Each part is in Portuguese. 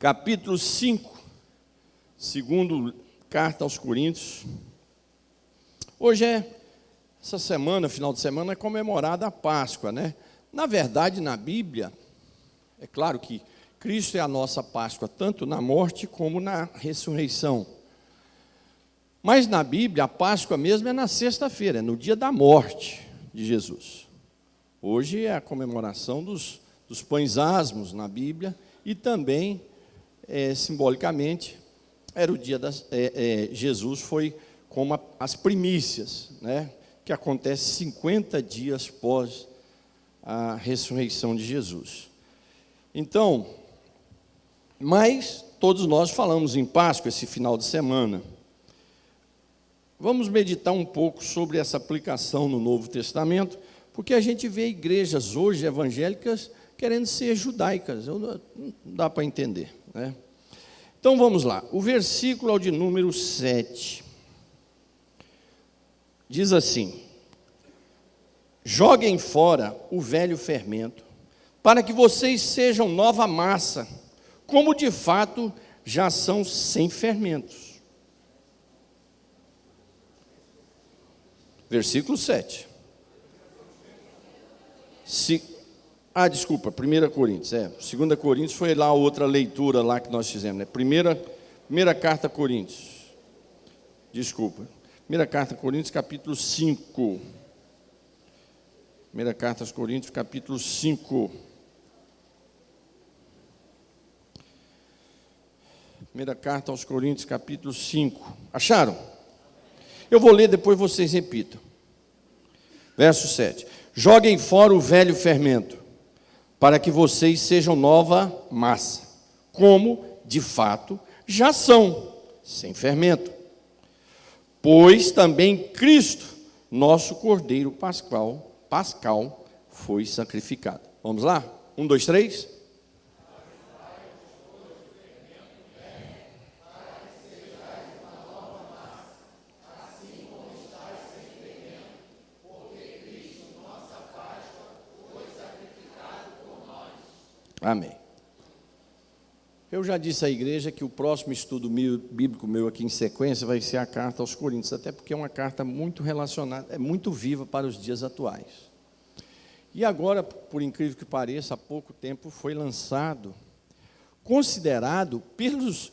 capítulo 5, segundo carta aos Coríntios. Hoje essa semana, final de semana, é comemorada a Páscoa, né? Na verdade, na Bíblia, é claro que Cristo é a nossa Páscoa, tanto na morte como na ressurreição. Mas na Bíblia, a Páscoa mesmo é na sexta-feira, é no dia da morte de Jesus. Hoje é a comemoração dos pães asmos na Bíblia e também, simbolicamente, era o dia Jesus foi como as primícias, né? Que acontece 50 dias após a ressurreição de Jesus. Então, mas todos nós falamos em Páscoa esse final de semana. Vamos meditar um pouco sobre essa aplicação no Novo Testamento, porque a gente vê igrejas hoje evangélicas querendo ser judaicas, não dá para entender, né? Então vamos lá, o versículo é o de número 7. Diz assim: joguem fora o velho fermento, para que vocês sejam nova massa, como de fato já são sem fermentos. Versículo 7. Desculpa, 1 Coríntios. 2 Coríntios foi lá outra leitura lá que nós fizemos, né? Primeira carta a Coríntios. Desculpa. Primeira carta a Coríntios, capítulo 5. Primeira carta aos Coríntios, capítulo 5. Primeira carta aos Coríntios, capítulo 5. Acharam? Eu vou ler, depois vocês repitam. Verso 7. Joguem fora o velho fermento, para que vocês sejam nova massa, como, de fato, já são, sem fermento. Pois também Cristo, nosso Cordeiro Pascal, foi sacrificado. Vamos lá? 1, 2, 3. Amém. Eu já disse à igreja que o próximo estudo bíblico meu aqui em sequência vai ser a carta aos Coríntios, até porque é uma carta muito relacionada, é muito viva para os dias atuais. E agora, por incrível que pareça, há pouco tempo foi lançado, considerado pelos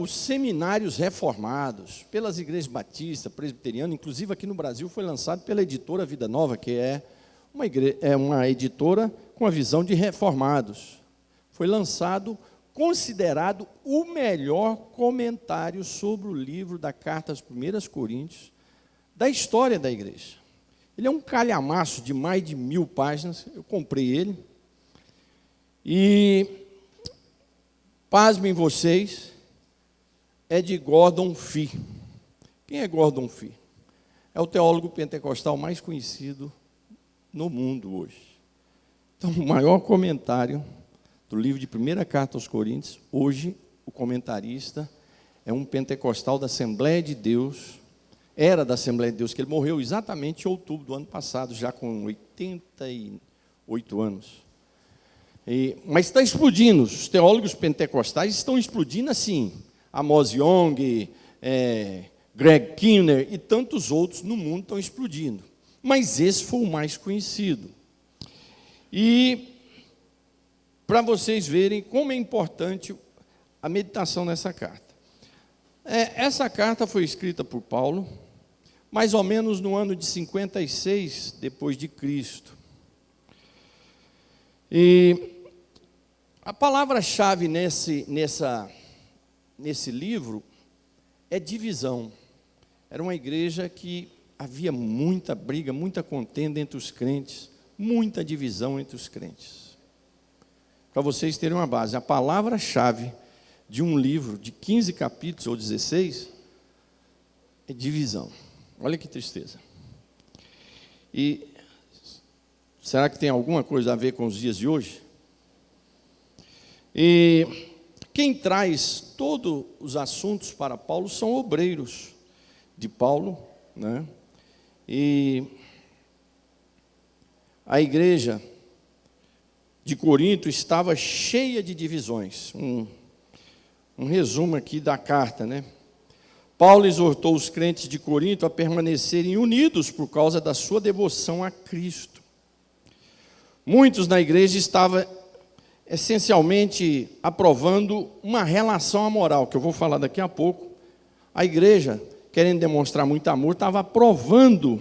seminários reformados, pelas igrejas batistas, presbiterianas, inclusive aqui no Brasil foi lançado pela editora Vida Nova, que é uma editora com a visão de reformados. Foi lançado, considerado o melhor comentário sobre o livro da carta aos 1 Coríntios, da história da igreja. Ele é um calhamaço de mais de 1000 páginas, eu comprei ele, e, pasmem vocês, é de Gordon Fee. Quem é Gordon Fee? É o teólogo pentecostal mais conhecido no mundo hoje. Então, o maior comentário do livro de 1 Carta aos Coríntios, hoje, o comentarista é um pentecostal da Assembleia de Deus, era da Assembleia de Deus, que ele morreu exatamente em outubro do ano passado, já com 88 anos. Mas está explodindo, os teólogos pentecostais estão explodindo assim, Amos Young, Greg Kinner e tantos outros no mundo estão explodindo. Mas esse foi o mais conhecido. E para vocês verem como é importante a meditação nessa carta. Essa carta foi escrita por Paulo, mais ou menos no ano de 56 depois de Cristo. E a palavra-chave nesse livro é divisão. Era uma igreja que havia muita briga, muita contenda entre os crentes, muita divisão entre os crentes. Para vocês terem uma base, a palavra-chave de um livro de 15 capítulos ou 16 é divisão. Olha que tristeza. E será que tem alguma coisa a ver com os dias de hoje? E quem traz todos os assuntos para Paulo são obreiros de Paulo, né? E a igreja de Corinto estava cheia de divisões. um resumo aqui da carta, né? Paulo exortou os crentes de Corinto a permanecerem unidos por causa da sua devoção a Cristo. Muitos na igreja estavam essencialmente aprovando uma relação amoral, que eu vou falar daqui a pouco. A igreja, querendo demonstrar muito amor, estava aprovando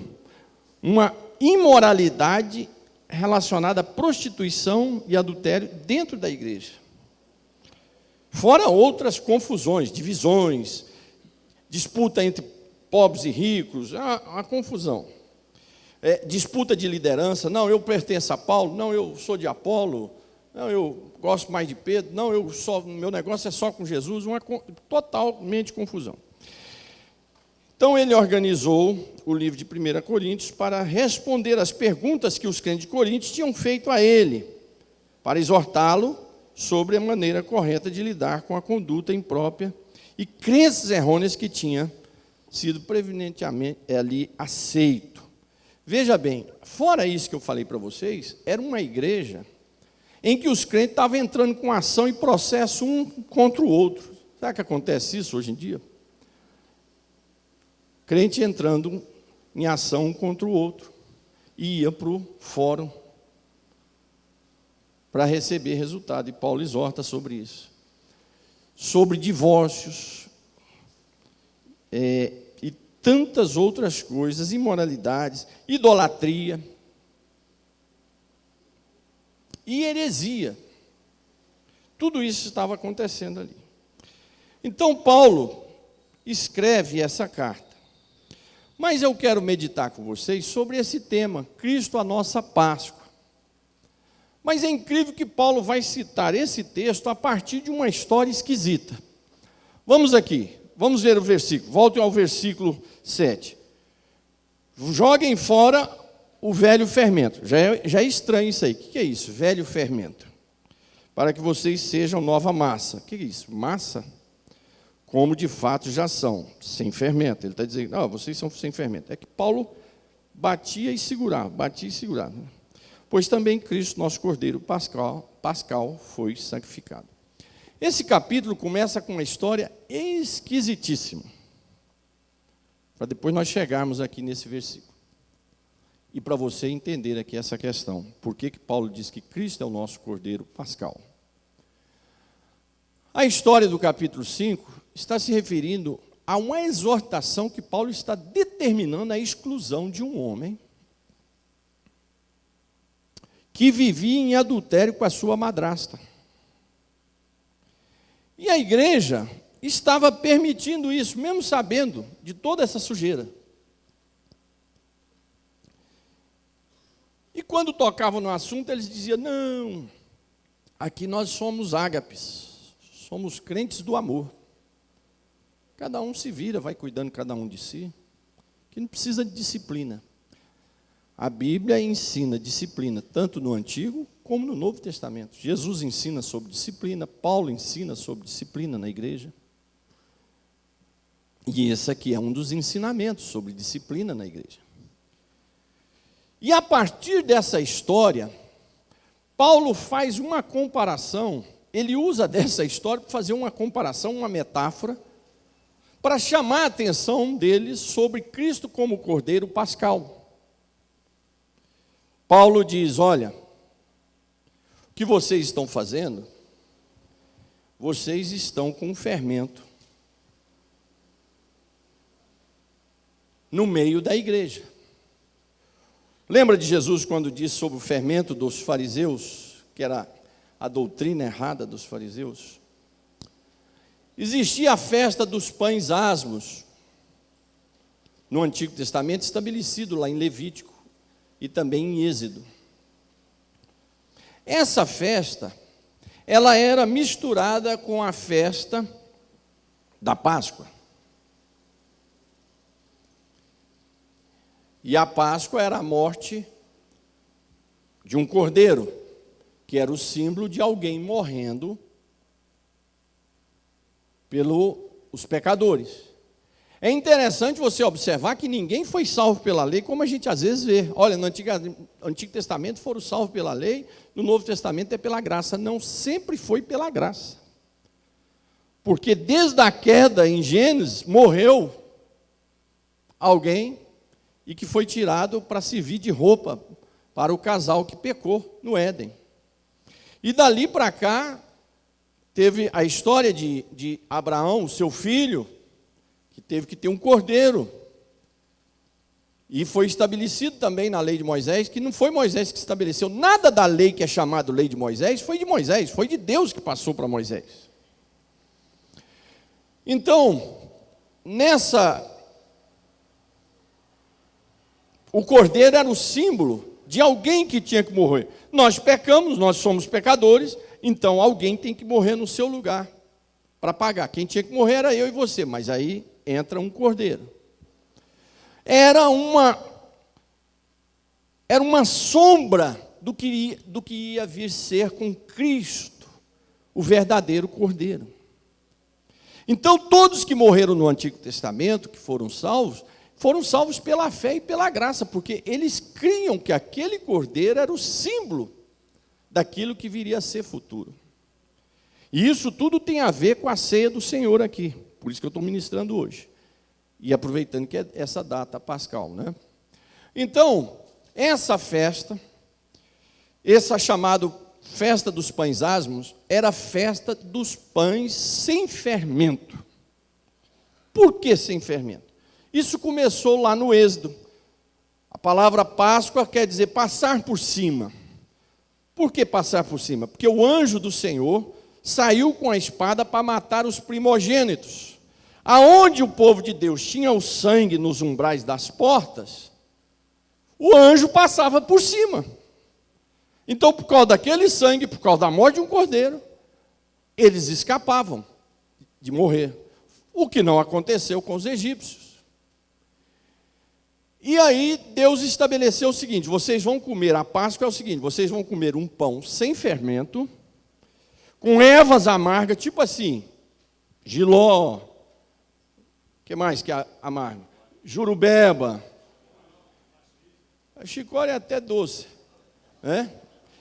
uma imoralidade relacionada à prostituição e adultério dentro da igreja. Fora outras confusões, divisões, disputa entre pobres e ricos, a confusão. Disputa de liderança, não, eu pertenço a Paulo, não, eu sou de Apolo, não, eu gosto mais de Pedro, não, meu negócio é só com Jesus, totalmente confusão. Então ele organizou o livro de 1 Coríntios para responder às perguntas que os crentes de Coríntios tinham feito a ele, para exortá-lo sobre a maneira correta de lidar com a conduta imprópria e crenças errôneas que tinha sido previamente ali aceito. Veja bem, fora isso que eu falei para vocês, era uma igreja em que os crentes estavam entrando com ação e processo um contra o outro. Será que acontece isso hoje em dia? Crente entrando em ação um contra o outro, e ia para o fórum para receber resultado. E Paulo exorta sobre isso. Sobre divórcios e tantas outras coisas, imoralidades, idolatria e heresia. Tudo isso estava acontecendo ali. Então Paulo escreve essa carta. Mas eu quero meditar com vocês sobre esse tema, Cristo a nossa Páscoa. Mas é incrível que Paulo vai citar esse texto a partir de uma história esquisita. Vamos aqui, vamos ver o versículo, voltem ao versículo 7. Joguem fora o velho fermento. Já é estranho isso aí. O que é isso? Velho fermento. Para que vocês sejam nova massa. O que é isso? Massa? Como de fato já são, sem fermento. Ele está dizendo, não, vocês são sem fermento. É que Paulo batia e segurava. Pois também Cristo, nosso Cordeiro Pascal, foi santificado. Esse capítulo começa com uma história esquisitíssima. Para depois nós chegarmos aqui nesse versículo. E para você entender aqui essa questão. Por que Paulo diz que Cristo é o nosso Cordeiro Pascal? A história do capítulo 5 está se referindo a uma exortação que Paulo está determinando a exclusão de um homem que vivia em adultério com a sua madrasta. E a igreja estava permitindo isso, mesmo sabendo de toda essa sujeira. E quando tocavam no assunto, eles diziam, não, aqui nós somos ágapes, somos crentes do amor. Cada um se vira, vai cuidando cada um de si, que não precisa de disciplina. A Bíblia ensina disciplina, tanto no Antigo como no Novo Testamento. Jesus ensina sobre disciplina, Paulo ensina sobre disciplina na igreja. E esse aqui é um dos ensinamentos sobre disciplina na igreja. E a partir dessa história, Paulo faz uma comparação, ele usa dessa história para fazer uma comparação, uma metáfora, para chamar a atenção deles sobre Cristo como Cordeiro Pascal. Paulo diz, olha, o que vocês estão fazendo, vocês estão com um fermento no meio da igreja. Lembra de Jesus quando disse sobre o fermento dos fariseus, que era a doutrina errada dos fariseus? Existia a festa dos pães asmos, no Antigo Testamento, estabelecido lá em Levítico e também em Êxodo. Essa festa, ela era misturada com a festa da Páscoa. E a Páscoa era a morte de um cordeiro, que era o símbolo de alguém morrendo pelos pecadores. É interessante você observar que ninguém foi salvo pela lei, como a gente às vezes vê. Olha, no Antigo Testamento foram salvos pela lei, no Novo Testamento é pela graça. Não sempre foi pela graça. Porque desde a queda em Gênesis, morreu alguém e que foi tirado para servir de roupa para o casal que pecou no Éden. E dali para cá, teve a história de Abraão, seu filho, que teve que ter um cordeiro. E foi estabelecido também na lei de Moisés, que não foi Moisés que estabeleceu. Nada da lei que é chamado lei de Moisés, foi de Deus que passou para Moisés. Então, o cordeiro era o símbolo de alguém que tinha que morrer. Nós pecamos, nós somos pecadores, então alguém tem que morrer no seu lugar para pagar. Quem tinha que morrer era eu e você, mas aí entra um cordeiro. Era uma sombra do que ia vir ser com Cristo, o verdadeiro cordeiro. Então, todos que morreram no Antigo Testamento, que foram salvos pela fé e pela graça, porque eles criam que aquele cordeiro era o símbolo daquilo que viria a ser futuro. E isso tudo tem a ver com a ceia do Senhor aqui, por isso que eu estou ministrando hoje. E aproveitando que é essa data pascal, né? Então, essa festa, essa chamada festa dos pães asmos, era a festa dos pães sem fermento. Por que sem fermento? Isso começou lá no Êxodo. A palavra Páscoa quer dizer passar por cima. Por que passar por cima? Porque o anjo do Senhor saiu com a espada para matar os primogênitos. Aonde o povo de Deus tinha o sangue nos umbrais das portas, o anjo passava por cima. Então, por causa daquele sangue, por causa da morte de um cordeiro, eles escapavam de morrer. O que não aconteceu com os egípcios. E aí, Deus estabeleceu o seguinte: vocês vão comer, a Páscoa é o seguinte, vocês vão comer um pão sem fermento, com ervas amargas, tipo assim, jiló, que mais que amarga? Jurubeba. A chicória é até doce, né?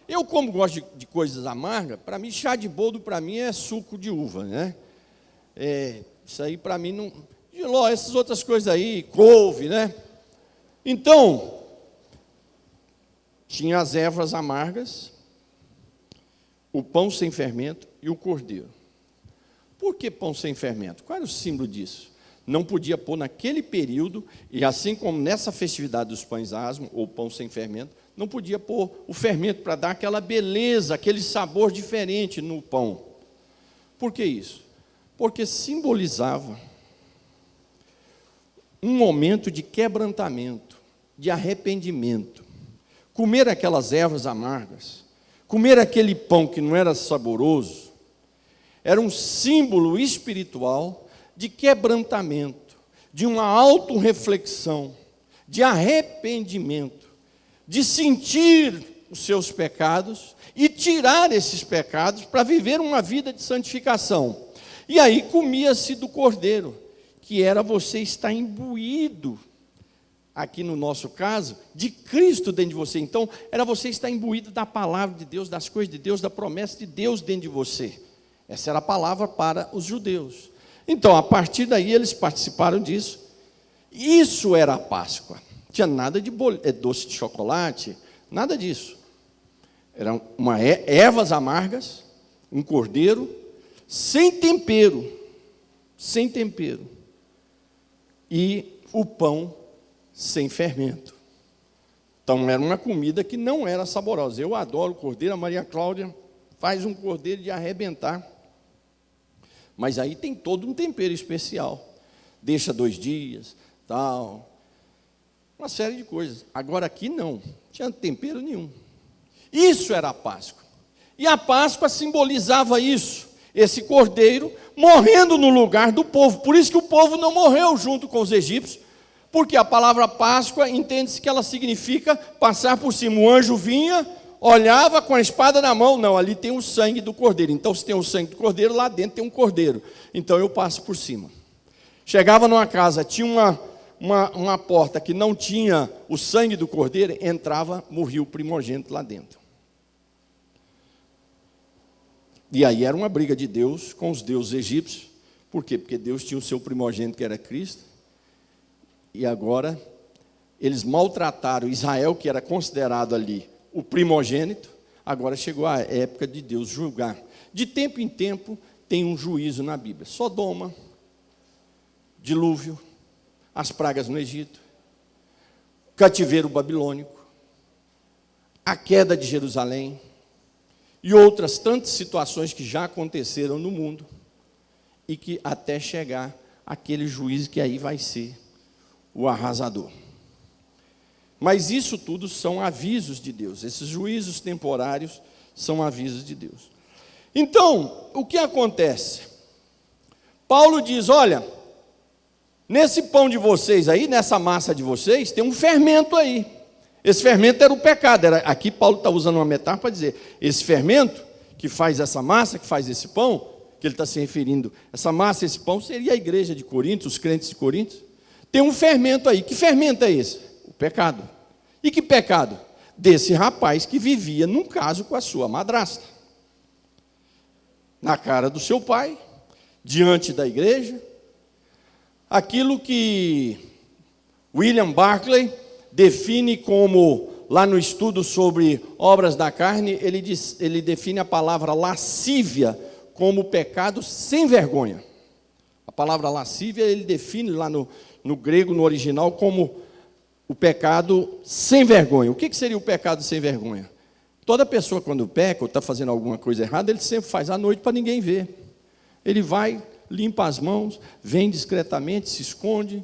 Eu, como gosto de coisas amargas, para mim, chá de boldo, para mim, é suco de uva, né? Isso aí, para mim, não... Giló, essas outras coisas aí, couve, né? Então, tinha as ervas amargas, o pão sem fermento e o cordeiro. Por que pão sem fermento? Qual era o símbolo disso? Não podia pôr naquele período, e assim como nessa festividade dos pães asmos, ou pão sem fermento, não podia pôr o fermento para dar aquela beleza, aquele sabor diferente no pão. Por que isso? Porque simbolizava um momento de quebrantamento, de arrependimento. Comer aquelas ervas amargas, comer aquele pão que não era saboroso, era um símbolo espiritual de quebrantamento, de uma autorreflexão, de arrependimento, de sentir os seus pecados e tirar esses pecados para viver uma vida de santificação. E aí comia-se do cordeiro, que era você estar imbuído, aqui no nosso caso, de Cristo dentro de você. Então, era você estar imbuído da palavra de Deus, das coisas de Deus, da promessa de Deus dentro de você. Essa era a palavra para os judeus. Então, a partir daí, eles participaram disso. Isso era a Páscoa. Não tinha nada de doce de chocolate, nada disso. Eram ervas amargas, um cordeiro, sem tempero, e o pão sem fermento. Então, era uma comida que não era saborosa. Eu adoro cordeiro, a Maria Cláudia faz um cordeiro de arrebentar. Mas aí tem todo um tempero especial. Deixa 2 dias, tal. Uma série de coisas. Agora aqui não tinha tempero nenhum. Isso era a Páscoa. E a Páscoa simbolizava isso. Esse cordeiro morrendo no lugar do povo. Por isso que o povo não morreu junto com os egípcios. Porque a palavra Páscoa, entende-se que ela significa passar por cima. O anjo vinha, olhava com a espada na mão. Não, ali tem o sangue do cordeiro. Então, se tem o sangue do cordeiro, lá dentro tem um cordeiro. Então, eu passo por cima. Chegava numa casa, tinha uma porta que não tinha o sangue do cordeiro, entrava, morria o primogênito lá dentro. E aí era uma briga de Deus com os deuses egípcios. Por quê? Porque Deus tinha o seu primogênito, que era Cristo, e agora eles maltrataram Israel, que era considerado ali o primogênito. Agora chegou a época de Deus julgar. De tempo em tempo tem um juízo na Bíblia. Sodoma, dilúvio, as pragas no Egito, cativeiro babilônico, a queda de Jerusalém e outras tantas situações que já aconteceram no mundo e que até chegar aquele juízo que aí vai ser o arrasador. Mas isso tudo são avisos de Deus. Esses juízos temporários são avisos de Deus. Então, o que acontece? Paulo diz, olha, nesse pão de vocês aí, nessa massa de vocês, tem um fermento aí. Esse fermento era o pecado. Aqui Paulo está usando uma metáfora para dizer, esse fermento que faz essa massa, que faz esse pão, que ele está se referindo, essa massa, esse pão, seria a igreja de Corinto, os crentes de Corinto. Tem um fermento aí. Que fermento é esse? O pecado. E que pecado? Desse rapaz que vivia num caso com a sua madrasta. Na cara do seu pai, diante da igreja. Aquilo que William Barclay define como, lá no estudo sobre obras da carne, ele define a palavra lascívia como pecado sem vergonha. A palavra lascívia ele define lá no grego, no original, como o pecado sem vergonha. O que seria o pecado sem vergonha? Toda pessoa quando peca ou está fazendo alguma coisa errada, ele sempre faz à noite para ninguém ver. Ele vai, limpa as mãos, vem discretamente, se esconde.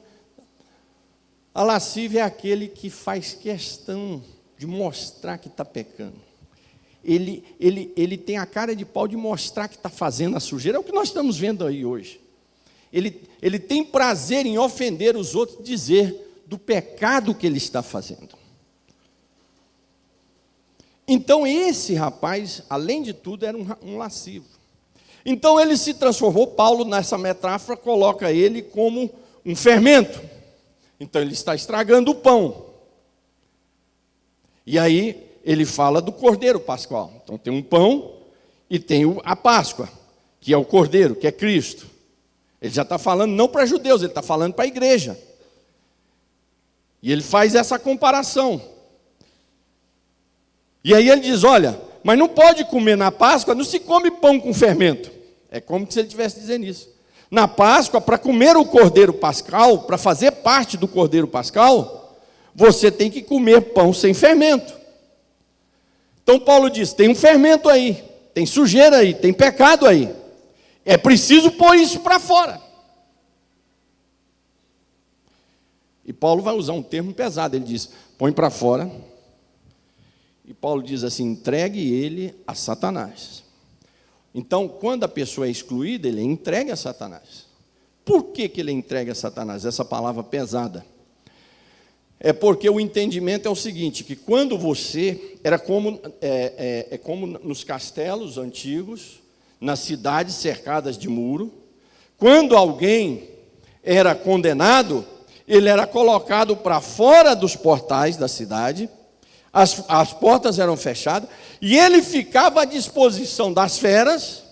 A lascívia é aquele que faz questão de mostrar que está pecando. Ele tem a cara de pau de mostrar que está fazendo a sujeira. É o que nós estamos vendo aí hoje. Ele tem prazer em ofender os outros, dizer do pecado que ele está fazendo. Então esse rapaz, além de tudo, era um lascivo. Então ele se transformou, Paulo nessa metáfora coloca ele como um fermento. Então ele está estragando o pão. E aí ele fala do cordeiro pascual. Então tem um pão e tem a Páscoa, que é o cordeiro, que é Cristo. Ele já está falando não para judeus, ele está falando para a igreja. E ele faz essa comparação. E aí ele diz, olha, mas não pode comer na Páscoa, não se come pão com fermento. É como se ele estivesse dizendo isso. Na Páscoa, para comer o cordeiro pascal, para fazer parte do cordeiro pascal, você tem que comer pão sem fermento. Então Paulo diz, tem um fermento aí, tem sujeira aí, tem pecado aí. É preciso pôr isso para fora. E Paulo vai usar um termo pesado, ele diz, põe para fora. E Paulo diz assim, entregue ele a Satanás. Então, quando a pessoa é excluída, ele é entregue a Satanás. Por que ele é entregue a Satanás? Essa palavra pesada. É porque o entendimento é o seguinte, que quando você, era como, como nos castelos antigos, nas cidades cercadas de muro, quando alguém era condenado, ele era colocado para fora dos portais da cidade, as portas eram fechadas, e ele ficava à disposição das feras,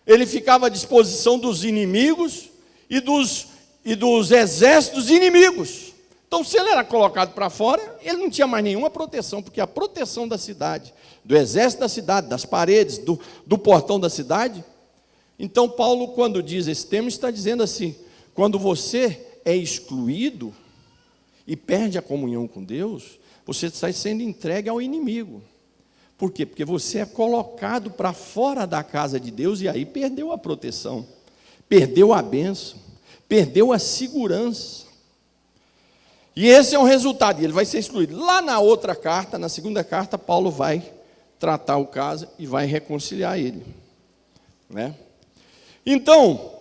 ele ficava à disposição dos inimigos e dos exércitos inimigos. Então, se ele era colocado para fora, ele não tinha mais nenhuma proteção, porque a proteção da cidade, do exército da cidade, das paredes, do portão da cidade. Então, Paulo, quando diz esse termo, está dizendo assim, quando você é excluído e perde a comunhão com Deus, você está sendo entregue ao inimigo. Por quê? Porque você é colocado para fora da casa de Deus e aí perdeu a proteção, perdeu a bênção, perdeu a segurança. E esse é o resultado, e ele vai ser excluído. Lá na outra carta, na segunda carta, Paulo vai tratar o caso e vai reconciliar ele. Né? Então,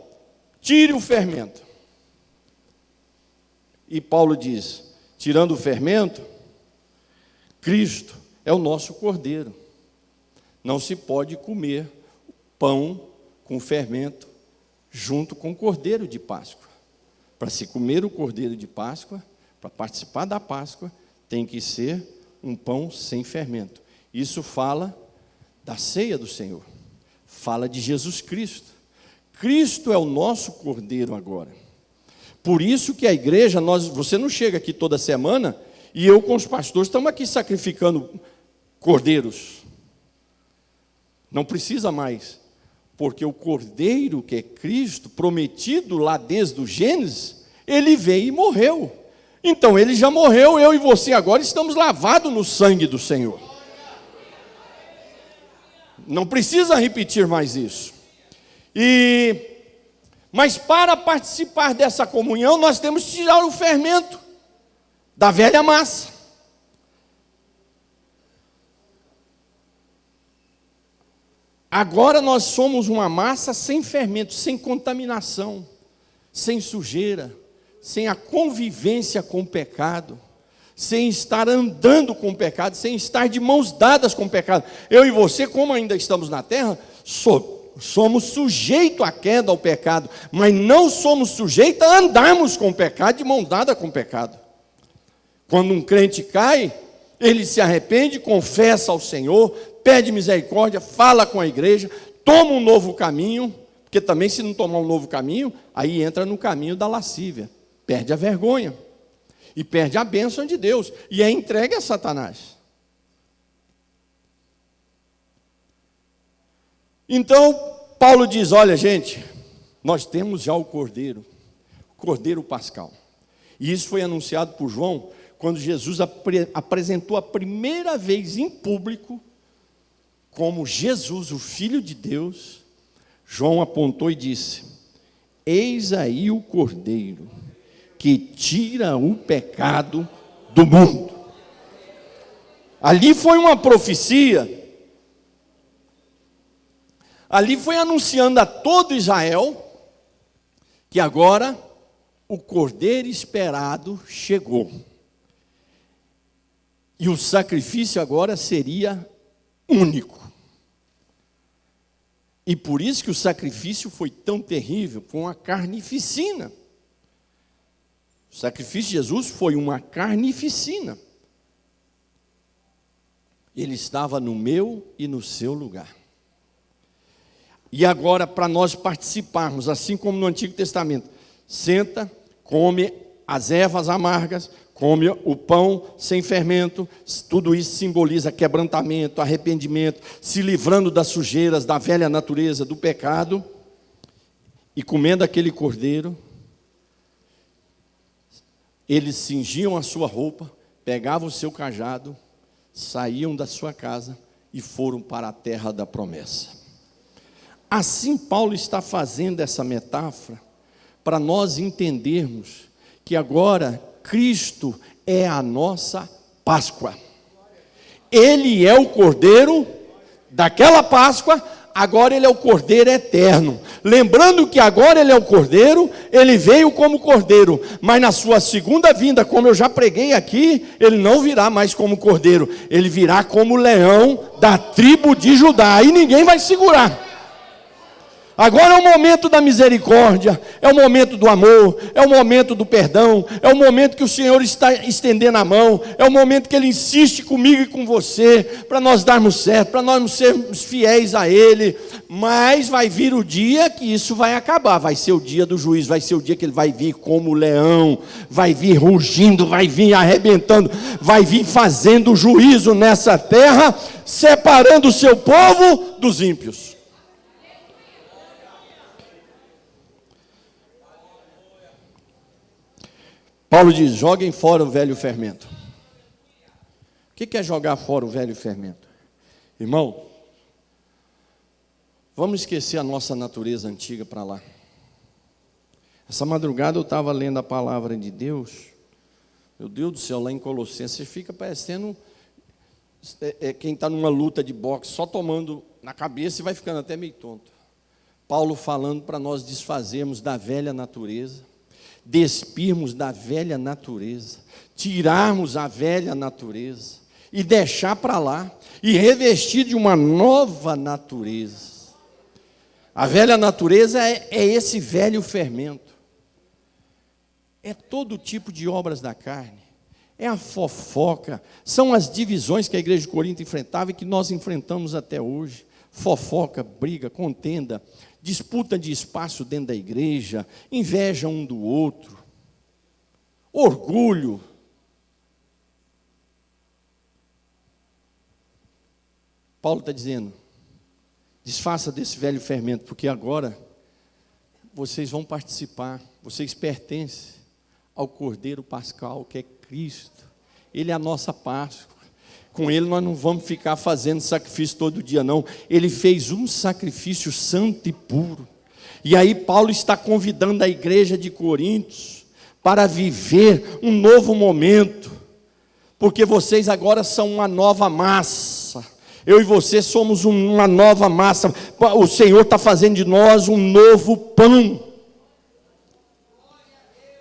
tire o fermento. E Paulo diz, tirando o fermento, Cristo é o nosso cordeiro. Não se pode comer pão com fermento junto com o cordeiro de Páscoa. Para se comer o cordeiro de Páscoa, para participar da Páscoa, tem que ser um pão sem fermento. Isso fala da ceia do Senhor. Fala de Jesus Cristo. Cristo é o nosso cordeiro agora. Por isso que a igreja, você não chega aqui toda semana e eu com os pastores estamos aqui sacrificando cordeiros. Não precisa mais, porque o cordeiro que é Cristo, prometido lá desde o Gênesis, ele veio e morreu. Então ele já morreu, eu e você agora estamos lavados no sangue do Senhor. Não precisa repetir mais isso. Mas para participar dessa comunhão, nós temos que tirar o fermento da velha massa. Agora nós somos uma massa sem fermento, sem contaminação, sem sujeira, sem a convivência com o pecado, sem estar andando com o pecado, sem estar de mãos dadas com o pecado. Eu e você, como ainda estamos na terra, somos sujeitos à queda, ao pecado, mas não somos sujeitos a andarmos com o pecado, de mão dada com o pecado. Quando um crente cai, ele se arrepende, confessa ao Senhor, pede misericórdia, fala com a igreja, toma um novo caminho, porque também se não tomar um novo caminho, aí entra no caminho da lascívia, perde a vergonha, e perde a bênção de Deus, e é entregue a Satanás. Então, Paulo diz, olha gente, nós temos já o Cordeiro Pascal, e isso foi anunciado por João, quando Jesus apresentou a primeira vez em público, como Jesus, o Filho de Deus. João apontou e disse, eis aí o Cordeiro, que tira o pecado do mundo. Ali foi uma profecia, ali foi anunciando a todo Israel, que agora o Cordeiro esperado chegou. E o sacrifício agora seria único. E por isso que o sacrifício foi tão terrível, foi uma carnificina. O sacrifício de Jesus foi uma carnificina. Ele estava no meu e no seu lugar. E agora, para nós participarmos, assim como no Antigo Testamento, senta, come as ervas amargas, come o pão sem fermento, tudo isso simboliza quebrantamento, arrependimento, se livrando das sujeiras, da velha natureza, do pecado, e comendo aquele cordeiro, eles cingiam a sua roupa, pegavam o seu cajado, saíam da sua casa e foram para a terra da promessa. Assim Paulo está fazendo essa metáfora, para nós entendermos que agora Cristo é a nossa Páscoa. Ele é o Cordeiro daquela Páscoa, agora ele é o Cordeiro eterno. Lembrando que agora ele é o Cordeiro, ele veio como Cordeiro, mas na sua segunda vinda, como eu já preguei aqui, ele não virá mais como Cordeiro, ele virá como leão da tribo de Judá, e ninguém vai segurar. Agora é o momento da misericórdia, é o momento do amor, é o momento do perdão, é o momento que o Senhor está estendendo a mão, é o momento que Ele insiste comigo e com você, para nós darmos certo, para nós sermos fiéis a Ele, mas vai vir o dia que isso vai acabar, vai ser o dia do juízo, vai ser o dia que Ele vai vir como leão, vai vir rugindo, vai vir arrebentando, vai vir fazendo juízo nessa terra, separando o seu povo dos ímpios. Paulo diz, joguem fora o velho fermento. O que é jogar fora o velho fermento? Irmão, vamos esquecer a nossa natureza antiga para lá. Essa madrugada eu estava lendo a palavra de Deus. Meu Deus do céu, lá em Colossenses, fica parecendo quem está numa luta de boxe, só tomando na cabeça e vai ficando até meio tonto. Paulo falando para nós desfazermos da velha natureza, despirmos da velha natureza, tirarmos a velha natureza e deixar para lá e revestir de uma nova natureza. A velha natureza é esse velho fermento, é todo tipo de obras da carne, é a fofoca, são as divisões que a igreja de Corinto enfrentava e que nós enfrentamos até hoje. Fofoca, briga, contenda, disputa de espaço dentro da igreja, inveja um do outro, orgulho. Paulo está dizendo, desfaça desse velho fermento, porque agora vocês vão participar, vocês pertencem ao Cordeiro Pascal, que é Cristo. Ele é a nossa Páscoa. Com Ele nós não vamos ficar fazendo sacrifício todo dia, não. Ele fez um sacrifício santo e puro. E aí Paulo está convidando a igreja de Coríntios para viver um novo momento, porque vocês agora são uma nova massa. Eu e você somos uma nova massa. O Senhor está fazendo de nós um novo pão,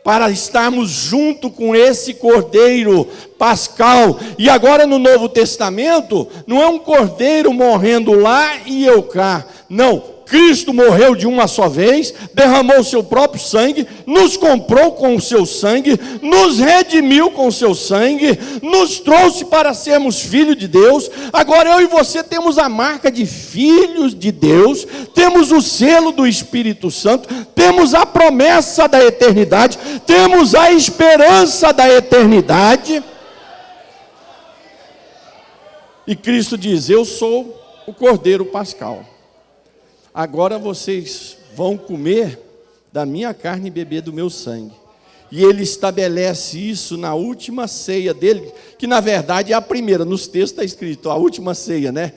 para estarmos junto com esse Cordeiro Pascal. E agora no Novo Testamento, não é um cordeiro morrendo lá e eu cá. Não, Cristo morreu de uma só vez, derramou o seu próprio sangue, nos comprou com o seu sangue, nos redimiu com o seu sangue, nos trouxe para sermos filhos de Deus. Agora eu e você temos a marca de filhos de Deus, temos o selo do Espírito Santo, temos a promessa da eternidade, temos a esperança da eternidade. E Cristo diz, eu sou o Cordeiro Pascal. Agora vocês vão comer da minha carne e beber do meu sangue. E ele estabelece isso na última ceia dele, que na verdade é a primeira. Nos textos está escrito a última ceia, né?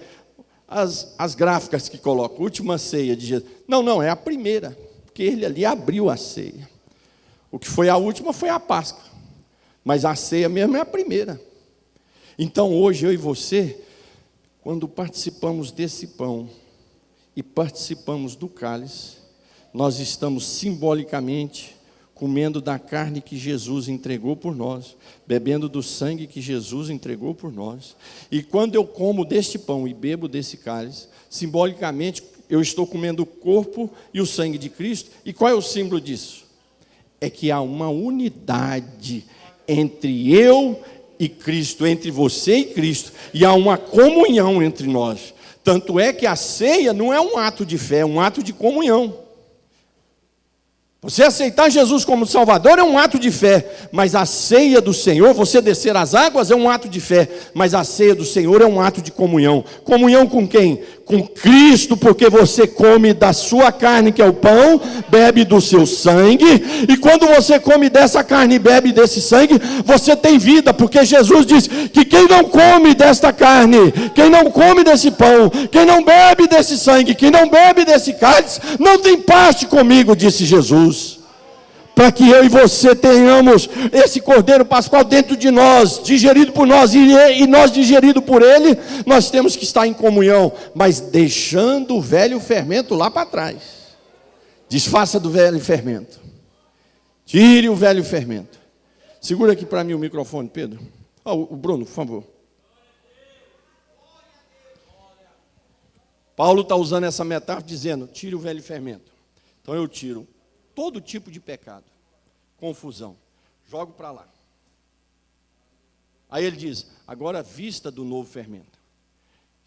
As gráficas que colocam, última ceia de Jesus. Não, é a primeira, porque ele ali abriu a ceia. O que foi a última foi a Páscoa, mas a ceia mesmo é a primeira. Então hoje eu e você, quando participamos desse pão e participamos do cálice, nós estamos simbolicamente comendo da carne que Jesus entregou por nós, bebendo do sangue que Jesus entregou por nós. E quando eu como deste pão e bebo desse cálice, simbolicamente eu estou comendo o corpo e o sangue de Cristo. E qual é o símbolo disso? É que há uma unidade entre eu e Cristo, entre você e Cristo, e há uma comunhão entre nós. Tanto é que a ceia não é um ato de fé, é um ato de comunhão. Você aceitar Jesus como Salvador é um ato de fé, mas a ceia do Senhor, você descer as águas é um ato de fé, mas a ceia do Senhor é um ato de comunhão. Comunhão com quem? Com Cristo, porque você come da sua carne, que é o pão, bebe do seu sangue, e quando você come dessa carne e bebe desse sangue, você tem vida, porque Jesus diz que quem não come desta carne, quem não come desse pão, quem não bebe desse sangue, quem não bebe desse cálice, não tem parte comigo, disse Jesus. Para que eu e você tenhamos esse Cordeiro Pascal dentro de nós, digerido por nós, e nós digerido por Ele, nós temos que estar em comunhão, mas deixando o velho fermento lá para trás. Desfaça do velho fermento. Tire o velho fermento. Segura aqui para mim o microfone, Pedro. O Bruno, por favor. Paulo está usando essa metáfora dizendo, tire o velho fermento. Então eu tiro todo tipo de pecado, confusão, jogo para lá. Aí ele diz, agora vista do novo fermento.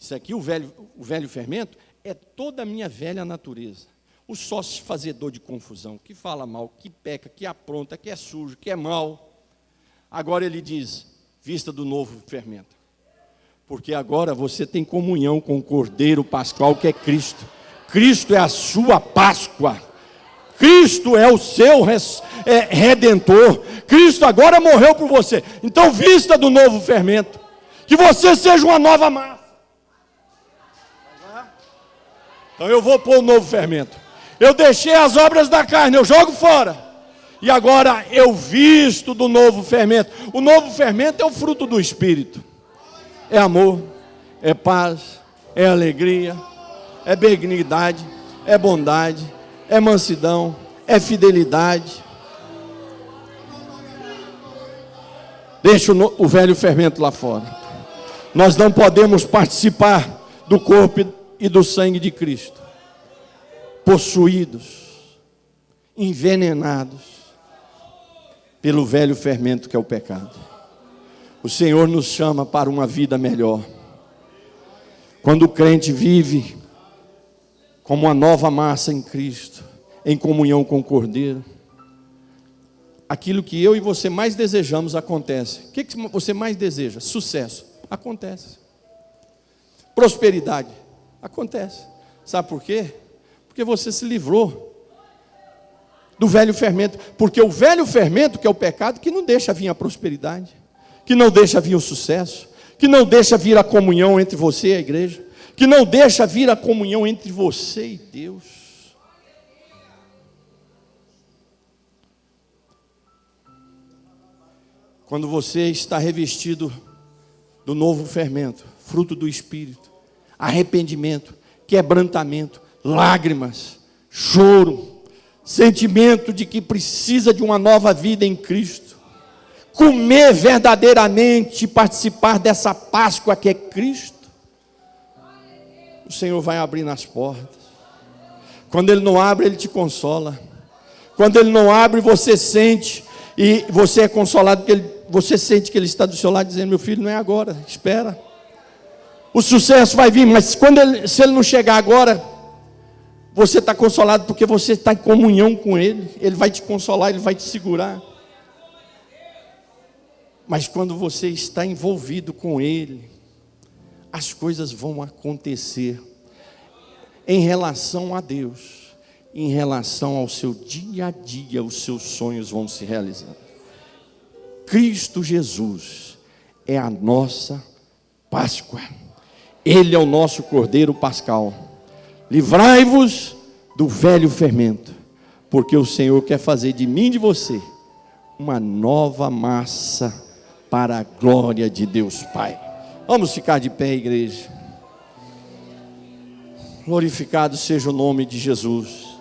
Isso aqui, o velho fermento, é toda a minha velha natureza. O sócio fazedor de confusão, que fala mal, que peca, que apronta, que é sujo, que é mal. Agora ele diz, vista do novo fermento. Porque agora você tem comunhão com o Cordeiro Pascal, que é Cristo. Cristo é a sua Páscoa. Cristo é o seu Redentor. Cristo agora morreu por você. Então vista do novo fermento. Que você seja uma nova massa. Então eu vou pôr o novo fermento. Eu deixei as obras da carne, eu jogo fora. E agora eu visto do novo fermento. O novo fermento é o fruto do Espírito. É amor, é paz, é alegria, é benignidade, é bondade, é mansidão, é fidelidade. Deixa o velho fermento lá fora. Nós não podemos participar do corpo e do sangue de Cristo, possuídos, envenenados pelo velho fermento que é o pecado. O Senhor nos chama para uma vida melhor. Quando o crente vive como uma nova massa em Cristo, em comunhão com o Cordeiro. Aquilo que eu e você mais desejamos acontece. O que você mais deseja? Sucesso. Acontece. Prosperidade. Acontece. Sabe por quê? Porque você se livrou do velho fermento. Porque o velho fermento, que é o pecado, que não deixa vir a prosperidade, que não deixa vir o sucesso, que não deixa vir a comunhão entre você e a igreja, que não deixa vir a comunhão entre você e Deus. Quando você está revestido do novo fermento, fruto do Espírito, arrependimento, quebrantamento, lágrimas, choro, sentimento de que precisa de uma nova vida em Cristo, comer verdadeiramente, participar dessa Páscoa que é Cristo, o Senhor vai abrir as portas. Quando Ele não abre, Ele te consola. Quando Ele não abre, você sente, e você é consolado, porque você sente que Ele está do seu lado, dizendo: meu filho, não é agora, espera. O sucesso vai vir, mas se Ele não chegar agora, você está consolado, porque você está em comunhão com Ele. Ele vai te consolar, Ele vai te segurar. Mas quando você está envolvido com Ele, as coisas vão acontecer em relação a Deus, em relação ao seu dia a dia, os seus sonhos vão se realizar. Cristo Jesus é a nossa Páscoa. Ele é o nosso Cordeiro Pascal. Livrai-vos do velho fermento, porque o Senhor quer fazer de mim e de você uma nova massa para a glória de Deus Pai. Vamos ficar de pé, igreja. Glorificado seja o nome de Jesus.